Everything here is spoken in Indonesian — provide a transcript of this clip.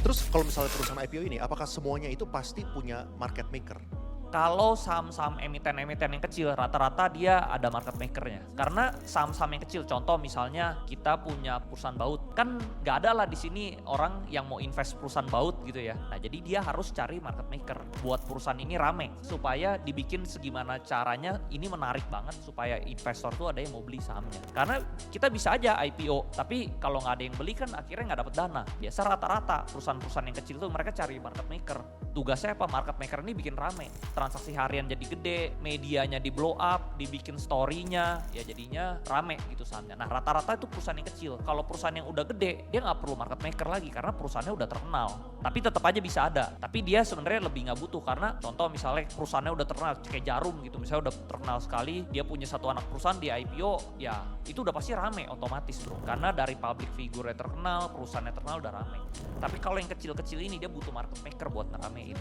Terus kalau misalnya perusahaan IPO ini, apakah semuanya itu pasti punya market maker? Kalau saham-saham emiten-emiten yang kecil, rata-rata dia ada market maker-nya. Karena saham-saham yang kecil, contoh misalnya kita punya perusahaan baut, kan nggak ada lah di sini orang yang mau invest perusahaan baut gitu ya. Nah jadi dia harus cari market maker buat perusahaan ini rame, supaya dibikin segimana caranya ini menarik banget supaya investor tuh ada yang mau beli sahamnya. Karena kita bisa aja IPO, tapi kalau nggak ada yang beli kan akhirnya nggak dapet dana. Biasa rata-rata perusahaan-perusahaan yang kecil tuh mereka cari market maker. Tugasnya apa? Market maker ini bikin rame, transaksi harian jadi gede, medianya di blow up, dibikin story-nya, ya jadinya rame gitu sahamnya. Nah rata-rata itu perusahaan yang kecil. Kalau perusahaan yang udah gede, dia nggak perlu market maker lagi karena perusahaannya udah terkenal. Tapi tetap aja bisa ada. Tapi dia sebenarnya lebih nggak butuh karena contoh misalnya perusahaannya udah terkenal, kayak Jarum gitu, misalnya udah terkenal sekali, dia punya satu anak perusahaan di IPO, ya itu udah pasti rame otomatis bro. Karena dari public figure yang terkenal, perusahaannya terkenal udah rame. Tapi kalau yang kecil-kecil ini dia butuh market maker buat ngeramein.